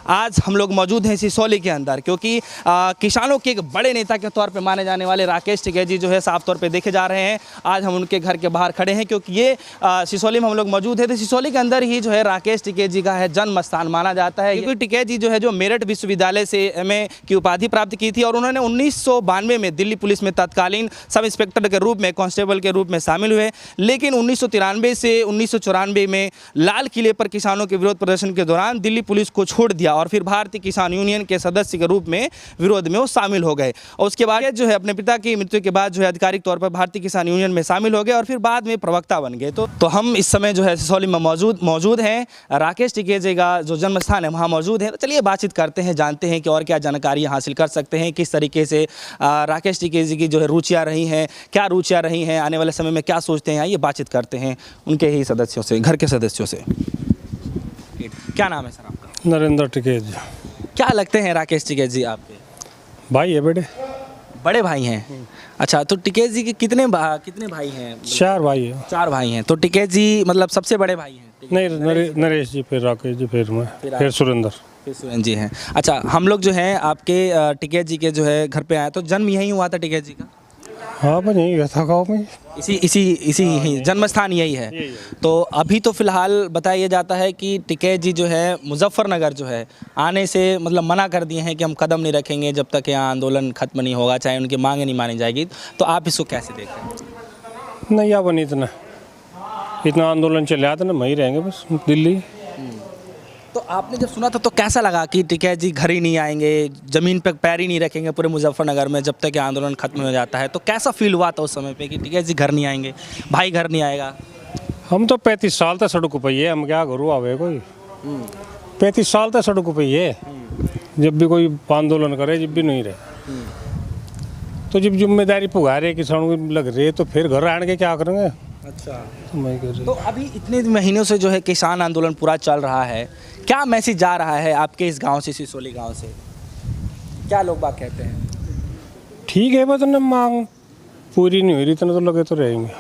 आज हम लोग मौजूद हैं सिसौली के अंदर, क्योंकि किसानों के एक बड़े नेता के तौर पे माने जाने वाले राकेश टिकैत जी जो है साफ तौर पे देखे जा रहे हैं। आज हम उनके घर के बाहर खड़े हैं, क्योंकि ये सिसौली में हम लोग मौजूद हैं। तो सिसौली के अंदर ही जो है राकेश टिकैत जी का है जन्म स्थान माना जाता है, क्योंकि टिकैत जी जो है जो मेरठ विश्वविद्यालय से एमए की उपाधि प्राप्त की थी और उन्होंने 1992 में दिल्ली पुलिस में तत्कालीन सब इंस्पेक्टर के रूप में, कांस्टेबल के रूप में शामिल हुए। लेकिन 1993 से 1994 में लाल किले पर किसानों के विरोध प्रदर्शन के दौरान दिल्ली पुलिस को छोड़ दिया और फिर भारतीय किसान यूनियन के सदस्य के रूप में विरोध में वो शामिल हो गए। और उसके बाद जो है अपने पिता की मृत्यु के बाद जो है आधिकारिक तौर पर भारतीय किसान यूनियन में शामिल हो गए और फिर बाद में प्रवक्ता बन गए। तो हम इस समय जो है सिसौली में मौजूद हैं, राकेश टिकैत जी का जो जन्म स्थान है वहाँ मौजूद है। तो चलिए बातचीत करते हैं, जानते हैं कि और क्या जानकारी हासिल कर सकते हैं, किस तरीके से राकेश टिकैत जी की जो है रुचियाँ रही हैं, क्या रुचियाँ रही हैं, आने वाले समय में क्या सोचते हैं, आइए बातचीत करते हैं उनके ही सदस्यों से, घर के सदस्यों से। क्या नाम है सर आपका? नरेंद्र टिकैत जी। क्या लगते हैं राकेश टिकैत जी आपके? भाई है बेटे। बड़े भाई हैं। अच्छा, तो टिकैत जी के कितने भाई हैं? 4 भाई है। 4 भाई हैं। तो टिकैत जी मतलब सबसे बड़े भाई हैं? नहीं, नरेश जी, फिर राकेश जी, फिर मैं, फिर सुरेंद्र, फिर सुरेंद्र जी हैं। अच्छा, हम लोग जो हैं आपके टिकैत जी के जो है घर पे आए, तो जन्म यहीं हुआ था टिकैत जी का? हाँ, मैं यहीं गया था गाँव में। इसी जन्म स्थान यही है। तो अभी तो फिलहाल बताया जाता है कि टिकैत जी जो है मुजफ्फरनगर जो है आने से मतलब मना कर दिए हैं कि हम कदम नहीं रखेंगे जब तक यहाँ आंदोलन खत्म नहीं होगा, चाहे उनकी मांगे नहीं मानी जाएगी। तो आप इसको कैसे देखते हैं? नहीं, या बनी इतना आंदोलन चल रहा था ना, वहीं रहेंगे बस दिल्ली। तो आपने जब सुना था तो कैसा लगा कि टिकैत जी घर ही नहीं आएंगे, ज़मीन पर पैर ही नहीं रखेंगे पूरे मुजफ्फरनगर में जब तक आंदोलन खत्म हो जाता है? तो कैसा फील हुआ था उस समय पे कि टिकैत जी घर नहीं आएंगे, भाई घर नहीं आएगा? हम तो 35 साल तक सड़क पे ही है, हम क्या घरों आवे कोई। 35 साल तक सड़क पे ही है, जब भी कोई आंदोलन करे जब भी नहीं रहे। तो जब जिम्मेदारी पुगा रहे किसानों की लग रही है तो फिर घर आने के क्या करेंगे? अच्छा, तो अभी इतने महीनों से जो है किसान आंदोलन पूरा चल रहा है, क्या मैसेज जा रहा है आपके इस गांव से, सिसौली गांव से? क्या लोग बात कहते हैं? ठीक है, बस मांग पूरी नहीं हो रही इतना तो लगे तो रहेंगे।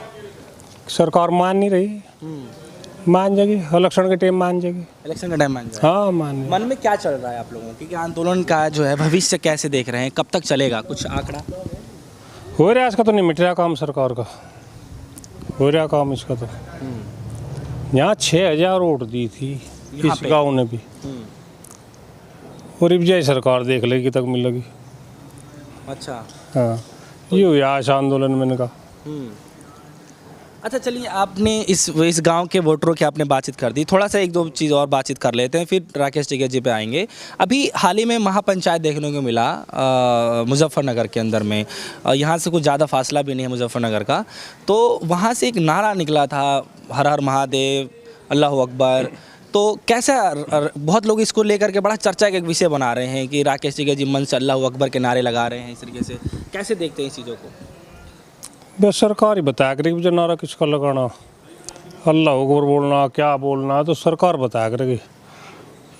सरकार मान नहीं रही, मान जाएगी इलेक्शन के टाइम, मान जाएगी इलेक्शन का टाइम मान जाएगी। हाँ, मान। मन में क्या चल रहा है आप लोगों की, आंदोलन का जो है भविष्य कैसे देख रहे हैं, कब तक चलेगा, कुछ आंकड़ा हो रहा है? इसका तो नहीं मिट रहा काम, सरकार का हो रहा काम इसका तो। यहाँ 6000 वोट दी थी इस गांव ने भी, और विजय सरकार देख लेगी तक मिलेगी। अच्छा, हाँ, ये हुआ आज आंदोलन मैंने कहा। अच्छा, चलिए आपने इस गांव के वोटरों की आपने बातचीत कर दी, थोड़ा सा एक दो चीज़ और बातचीत कर लेते हैं, फिर राकेश टिकैत जी पे आएंगे। अभी हाल ही में महापंचायत देखने को मिला मुजफ्फरनगर के अंदर में, यहाँ से कुछ ज़्यादा फासला भी नहीं है मुजफ्फरनगर का। तो वहाँ से एक नारा निकला था, हर हर महादेव, अल्लाह अकबर। तो कैसा, बहुत लोग इसको लेकर के बड़ा चर्चा का एक विषय बना रहे हैं कि राकेश टिकैत जी मन से अल्लाह अकबर के नारे लगा रहे हैं, इस तरीके से कैसे देखते हैं इस चीज़ों को? बस सरकार ही बताया करेगी जो नारा किसका लगाना, अल्लाह अकबर बोलना, क्या बोलना, तो सरकार बताया करेगी।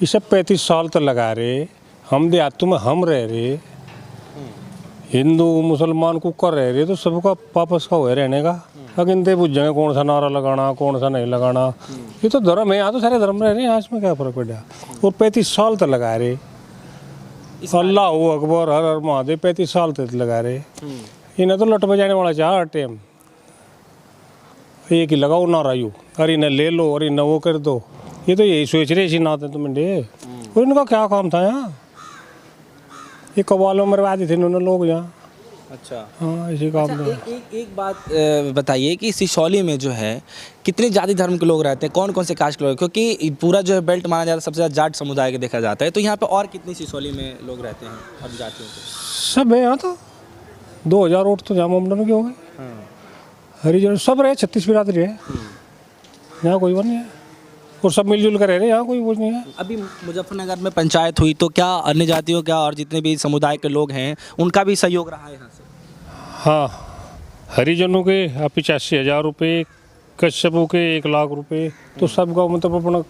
इसे 35 साल तक लगा रहे, हम देहातों में हम रह रहे, हिंदू मुसलमान को कर रह रहे, तो सबका वापस का हुए रहने का। अगर इनते पूछ जाएंगे कौन सा नारा लगाना, कौन सा नहीं लगाना, ये तो धर्म है, यहाँ तो सारे धर्म रह रहे हैं, यहाँ इसमें क्या फर्क पड़ा? और 35 साल तक लगा रहे, अल्लाह अकबर, हर हर महादेव 35 साल तक लगा रहे। इन्हें तो लट बजाने वाला चाह हर टाइम, एक ही लगाओ नारा यू, अरे इन्हें ले लो, अरे इन्हें वो कर दो, ये तो यही सोच रहे इसी नाते तो मंडे। और इनका क्या काम था यहाँ? ये कबालों मरवा दी थे इन्होंने लोग यहाँ। अच्छा, हाँ, इसी काम अच्छा, था। एक बात बताइए कि सिसौली में जो है कितने जाति धर्म के लोग रहते हैं, कौन कौन से कास्ट के लोग? क्योंकि पूरा जो है बेल्ट माना जाता है सबसे ज़्यादा जाट समुदाय के देखा जाता है, तो यहाँ पे और कितनी सिसौली में लोग रहते हैं और जातियों के? सब है यहाँ तो 2000 वोट तो जामा मंडल के हो गए। हरिजन सब रहे, 36 बिरादरी है यहाँ, कोई वो नहीं है, और सब मिलजुल कर रह रहे, यहाँ कोई वो नहीं है। अभी मुजफ्फरनगर में पंचायत हुई तो क्या अन्य जातियों का और जितने भी समुदाय के लोग हैं उनका भी सहयोग रहा है यहाँ से? हाँ, हरिजनों के 85,000 रुपये, कश्यपों के 1 लाख रुपये, तो सबका मतलब अपना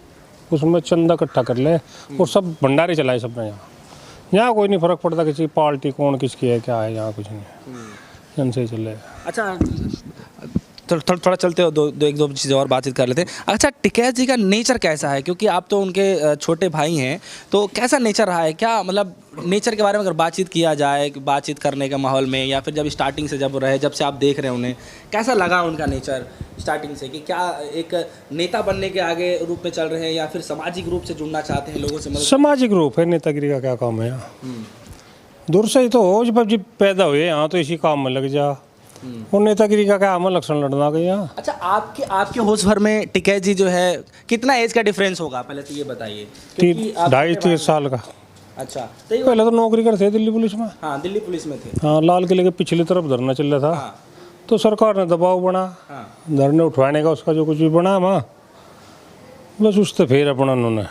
उसमें चंदा इकट्ठा कर ले और सब भंडारे चलाए सबने। यहाँ कोई नहीं फर्क पड़ता किसी पार्टी कौन किसकी है क्या है, यहाँ कुछ नहीं, जन से चले। अच्छा, थोड़ा चलते हो, एक दो चीज़ें और बातचीत कर लेते हैं। अच्छा, टिकैत जी का नेचर कैसा है, क्योंकि आप तो उनके छोटे भाई हैं, तो कैसा नेचर रहा है, क्या मतलब नेचर के बारे में अगर बातचीत किया जाए, बातचीत करने के माहौल में, या फिर जब स्टार्टिंग से जब रहे, जब से आप देख रहे हैं उन्हें, कैसा लगा उनका नेचर स्टार्टिंग से, कि क्या एक नेता बनने के आगे रूप में चल रहे हैं, या फिर सामाजिक रूप से जुड़ना चाहते हैं लोगों से मदद? सामाजिक रूप है, नेतागिरी का क्या काम है यहाँ। दूर से ही तो हो, जब पैदा हुए यहाँ तो इसी काम में लग जा। और नेतागिरी का क्या हमें लक्षण लड़ना गई यहाँ। अच्छा, आपके होश भर में टिकैत जी जो है, कितना एज का डिफरेंस होगा पहले तो ये बताइए, क्योंकि आप 2.5-3 साल का। अच्छा, पहले तो नौकरी करते थे दिल्ली पुलिस में। हाँ, दिल्ली पुलिस में थे। हाँ, लाल किले के पिछली तरफ धरना चल रहा था। हाँ, तो सरकार ने दबाव बना, हाँ, धरने उठवाने का, उसका जो कुछ भी बना वहाँ, बस उससे फिर अपना उन्होंने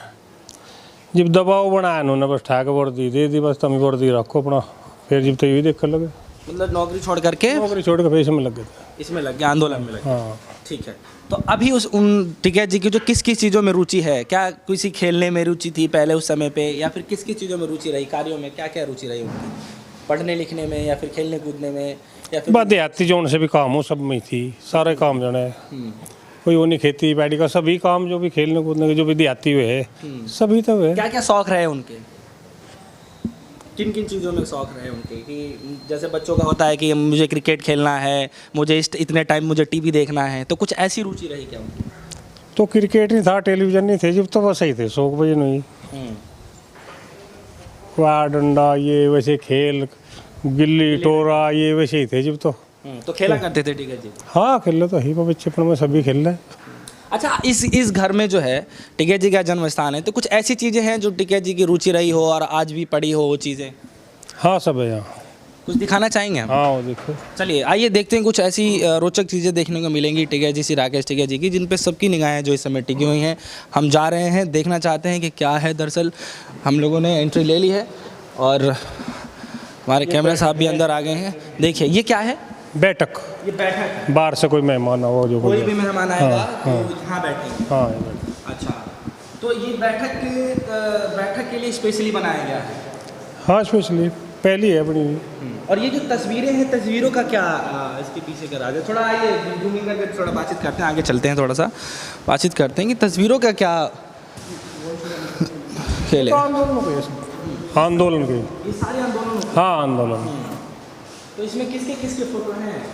जब दबाव बनाया उन्होंने, बस ठाक वर्दी दे दी, बस तुम वर्दी रखो अपना। फिर जब तो यही देखने लगे, मतलब नौकरी छोड़ करके नौकरी छोड़ के पैसे में लग गए थे। इसमें लग गए, आंदोलन में लग गए। हाँ, ठीक है, तो अभी उन टिकैत जी की जो किस किस चीज़ों में रुचि है, क्या किसी खेलने में रुचि थी पहले उस समय पे, या फिर किस किस चीज़ों में रुचि रही, कार्यों में क्या क्या रुचि रही उनकी, पढ़ने लिखने में, या फिर खेलने कूदने में, या फिर बात देहाती जो उनसे भी काम हो सब में ही थी, सारे काम जो है कोई वो नहीं, खेती बाड़ी का सभी काम, जो भी खेलने कूदने के जो भी देहाती हुए है सभी तो हुए। क्या क्या शौक रहे उनके, किन किन चीज़ों में शौक रहे उनके, कि जैसे बच्चों का होता है कि मुझे क्रिकेट खेलना है, मुझे इतने टाइम मुझे टीवी देखना है, तो कुछ ऐसी रुचि रही क्या उनकी? तो क्रिकेट नहीं था, टेलीविजन नहीं थे, जब तो बस सही थे शौक बजे नहीं। क्वा डंडा ये वैसे खेल, गिल्ली टोरा ये वैसे ही थे जब तो खेला करते थे टिकैत जी? हाँ, खेल तो ही बचपन में सभी खेल रहे। अच्छा, इस घर में जो है टिकैत जी का जन्म स्थान है, तो कुछ ऐसी चीज़ें हैं जो टिकैत जी की रुचि रही हो और आज भी पड़ी हो वो चीज़ें? हाँ, सब है यहाँ। कुछ दिखाना चाहेंगे हम? हाँ, वो देखो। चलिए आइए देखते हैं, कुछ ऐसी रोचक चीज़ें देखने को मिलेंगी टिकैत जी, राकेश टिकैत जी की, जिन पे सबकी निगाहें जो इस समय टिकी हुई हैं। हम जा रहे हैं, देखना चाहते हैं कि क्या है। दरअसल हम लोगों ने एंट्री ले ली है और हमारे कैमरा साहब भी अंदर आ गए हैं। देखिए, ये क्या है? बैठक। ये बैठक, बाहर से कोई मेहमान हो जो कोई भी मेहमान आएगा तो हाँ। यहाँ बैठेंगे। हाँ, ये बैठक। अच्छा, तो ये बैठक के लिए स्पेशली बनाया गया है? हाँ, स्पेशली पहली है बनी हुई। और ये जो तस्वीरें हैं, तस्वीरों का क्या इसके पीछे का राज है? थोड़ा आइए जूमिंग करके थोड़ा बातचीत करते हैं, आगे चलते हैं, थोड़ा सा बातचीत करते हैं कि तस्वीरों का क्या खेल है। आंदोलन के, ये सारे आंदोलन, हाँ आंदोलन। तो इसमें किसके किसके फोटो हैं?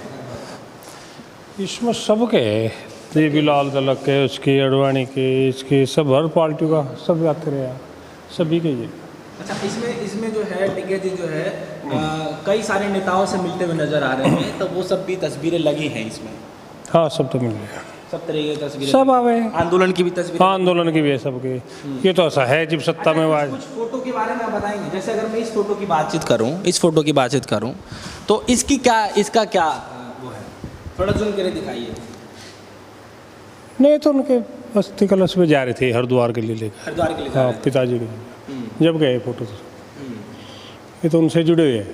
इसमें सबके देवी लाल तिलक के, उसकी अडवाणी के, इसके सब हर पार्टी का सब आते रहे, सभी के ये। अच्छा, इसमें जो है टिकैत जी जो है कई सारे नेताओं से मिलते हुए नजर आ रहे हैं, तो वो सब भी तस्वीरें लगी हैं इसमें? हाँ, सब तो मिल गया, सब तरह की तस्वीरें सब आवे। आंदोलन की भी तस्वीरें? हाँ, आंदोलन की भी है सबके। ये तो ऐसा है जब सत्ता में आज। कुछ फोटो के बारे में बताएंगे, जैसे अगर मैं इस फोटो की बातचीत करूं, तो इसका क्या वो है, थोड़ा जूम करके दिखाइए। नहीं तो उनके अस्थि कलश में जा रहे थे हरिद्वार के लिए लेकर। हरिद्वार के लिए जा हाँ, रहे थे। पिताजी के जब गए फोटो तो ये तो उनसे जुड़े हुए हैं।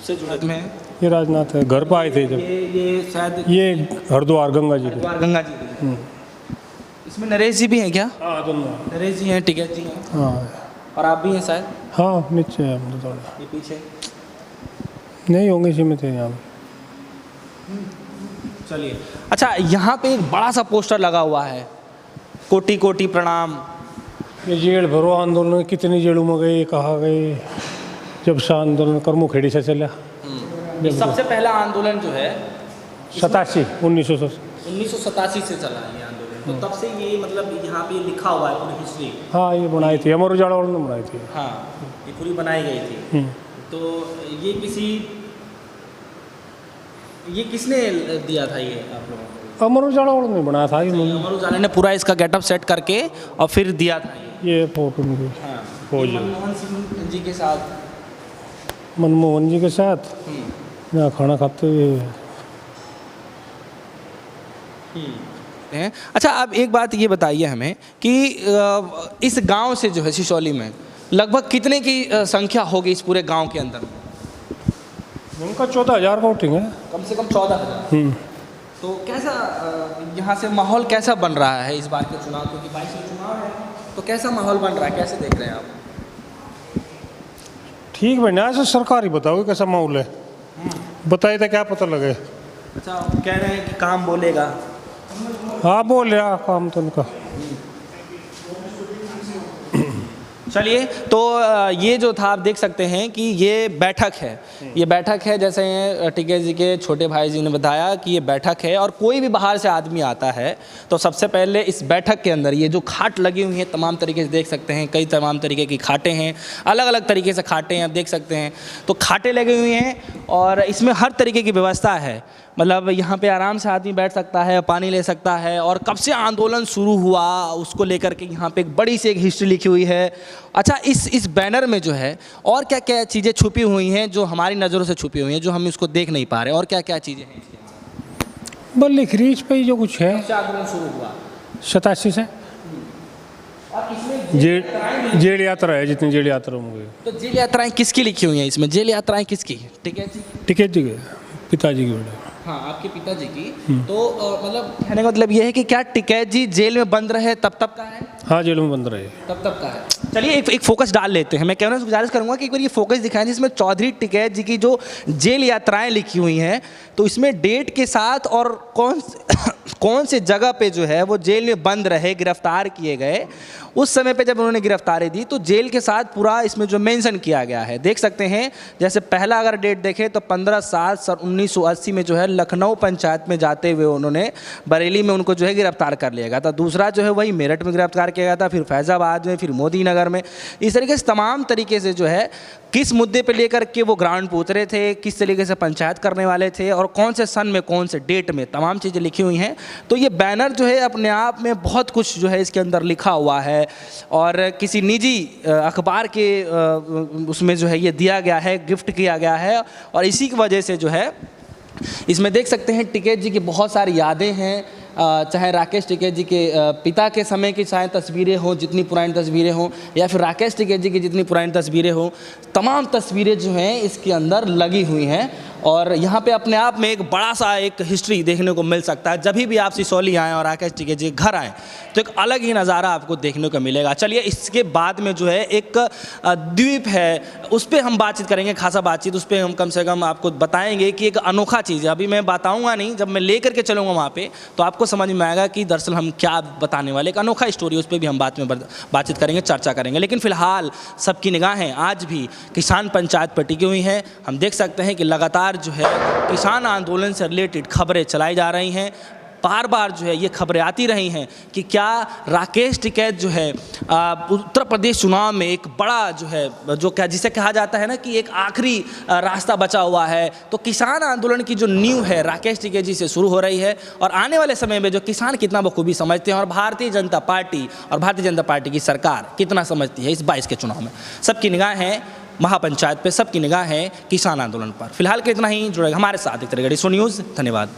से जुड़े में ये राजनाथ है, घर पर आए थे जब। ये शायद ये हरिद्वार गंगा जी के। हरिद्वार गंगा जी के। इसमें नरेश जी भी हैं क्या? हाँ, दोनों। नरेश जी हैं, टिकैत जी हैं, हाँ, और आप भी हैं शायद। हाँ, नीचे है हम तो थोड़ा। ये पीछे नहीं होंगे इसी में थे यहाँ। चलिए, अच्छा, यहाँ पे एक बड़ा सा पोस्टर लगा हुआ है, कोटि कोटि प्रणाम। ये जेल भरो आंदोलन, कितनी जेलों में गए, कहाँ गए, जब से आंदोलन कर्मो खेड़ी से चला। ये सबसे पहला आंदोलन जो है 1987 से चला ये आंदोलन, तो तब से ये मतलब यहाँ पे लिखा हुआ है पूरी हिस्ट्री। हाँ, ये बनाई थी अमर उजाला वालों ने बनाई थी। हाँ, ये पूरी बनाई गई थी। तो ये किसने दिया था ये आप लोगों को? अमर उजाला वालों ने बनाया था। ये अमर उजाला ने पूरा इसका गेटअप सेट करके और फिर दिया था ये फोटो उनकी। हाँ, फौज मनमोहन सिंह जी के साथ, मनमोहन जी के साथ यहाँ खाना खाते हुए। हैं। अच्छा, अब एक बात ये बताइए हमें कि इस गांव से जो है सिसौली में लगभग कितने की संख्या होगी इस पूरे गांव के अंदर? उनका 14,000 वोटिंग है, कम से कम 14,000। तो कैसा यहाँ से माहौल कैसा बन रहा है इस बार के चुनाव, क्योंकि 22 में चुनाव है, तो कैसा माहौल बन रहा है, कैसे देख रहे हैं आप? ठीक बना ऐसे सरकार ही बताओगे कैसा माहौल है, बताए तो क्या पता लगे। अच्छा, कह रहे हैं कि काम बोलेगा। हाँ बोल रहा काम तो उनका। चलिए, तो ये जो था आप देख सकते हैं कि ये बैठक है, ये बैठक है, जैसे टिकैत जी के छोटे भाई जी ने बताया कि ये बैठक है और कोई भी बाहर से आदमी आता है तो सबसे पहले इस बैठक के अंदर ये जो खाट लगी हुई हैं तमाम तरीके से देख सकते हैं, कई तमाम तरीके की खाटें हैं, अलग अलग तरीके से खाटें हैं, आप देख सकते हैं। तो खाटें लगी हुई हैं और इसमें हर तरीके की व्यवस्था है, मतलब यहाँ पे आराम से आदमी बैठ सकता है, पानी ले सकता है। और कब से आंदोलन शुरू हुआ उसको लेकर के यहाँ पे एक बड़ी सी एक हिस्ट्री लिखी हुई है। अच्छा, इस बैनर में जो है और क्या क्या चीज़ें छुपी हुई हैं जो हमारी नज़रों से छुपी हुई हैं, जो हम इसको देख नहीं पा रहे, और क्या क्या चीज़ें हैं? बस लिख रीच पे जो कुछ है आंदोलन शुरू हुआ 87 से और इसमें जेल यात्रा है, जितनी जेल यात्रा होंगे। तो जेल यात्राएं किसकी लिखी हुई हैं इसमें? जेल यात्राएं किसकी? टिकैत जी, टिकैत जी के पिताजी की बेटे। हाँ, आपके पिताजी की। तो मतलब कहने का मतलब ये है कि क्या टिकैत जी जेल में बंद रहे तब का है? हाँ, जेल में बंद रहे तब का है। चलिए एक फोकस डाल लेते हैं। मैं कहना गुजारिश करूंगा कि एक बार ये फोकस दिखाएं जिसमें चौधरी टिकैत जी की जो जेल यात्राएं लिखी हुई हैं, तो इसमें डेट के साथ और कौन से जगह पे जो है वो जेल में बंद रहे, गिरफ्तार किए गए, उस समय पे जब उन्होंने गिरफ्तारी दी तो जेल के साथ पूरा इसमें जो मेंशन किया गया है देख सकते हैं। जैसे पहला अगर डेट देखें तो 15/7/1980 में जो है लखनऊ पंचायत में जाते हुए उन्होंने बरेली में उनको जो है गिरफ्तार कर लिया गया था। दूसरा जो है वही मेरठ में गिरफ्तार किया गया था, फिर फैज़ाबाद में, फिर मोदी नगर में। इस तरीके से तमाम तरीके से जो है किस मुद्दे पे लेकर के वो ग्राउंड पे उतरे थे, किस तरीके से पंचायत करने वाले थे और कौन से सन में कौन से डेट में, तमाम चीज़ें लिखी हुई हैं। तो ये बैनर जो है अपने आप में बहुत कुछ जो है इसके अंदर लिखा हुआ है और किसी निजी अखबार के उसमें जो है ये दिया गया है, गिफ्ट किया गया है। और इसी की वजह से जो है इसमें देख सकते हैं टिकैत जी की बहुत सारी यादें हैं, चाहे राकेश टिकैत जी के पिता के समय की चाहे तस्वीरें हों, जितनी पुरानी तस्वीरें हों, या फिर राकेश टिकैत जी की जितनी पुरानी तस्वीरें हों, तमाम तस्वीरें जो हैं इसके अंदर लगी हुई हैं। और यहाँ पे अपने आप में एक बड़ा सा एक हिस्ट्री देखने को मिल सकता है। जब भी आप सिसौली आएँ और राकेश टिकैत जी घर आएँ तो एक अलग ही नज़ारा आपको देखने को मिलेगा। चलिए, इसके बाद में जो है एक द्वीप है, उस पर हम बातचीत करेंगे, खासा बातचीत उस पर हम कम से कम आपको बताएंगे कि एक अनोखा चीज़ है। अभी मैं बताऊँगा नहीं, जब मैं लेकर के चलूँगा वहाँ पर तो आपको समझ में आएगा कि दरअसल हम क्या बताने वाले। एक अनोखा स्टोरी, उस पर भी हम बातचीत करेंगे, चर्चा करेंगे। लेकिन फ़िलहाल सबकी निगाहें आज भी किसान पंचायत पर टिकी हुई हैं। हम देख सकते हैं कि लगातार जो है किसान आंदोलन से रिलेटेड खबरें चलाई जा रही हैं। बार बार जो है ये खबरें आती रही हैं कि क्या राकेश टिकैत जो है उत्तर प्रदेश चुनाव में एक बड़ा जो है जो क्या जिसे कहा जाता है ना कि एक आखिरी रास्ता बचा हुआ है। तो किसान आंदोलन की जो नींव है राकेश टिकैत जी से शुरू हो रही है और आने वाले समय में जो किसान कितना बखूबी समझते हैं और भारतीय जनता पार्टी की सरकार कितना समझती है इस 22 के चुनाव में। सबकी निगाहें महापंचायत पे, सबकी निगाह है किसान आंदोलन पर। फिलहाल के इतना ही, जुड़ेगा हमारे साथ एक तरह सो न्यूज़। धन्यवाद।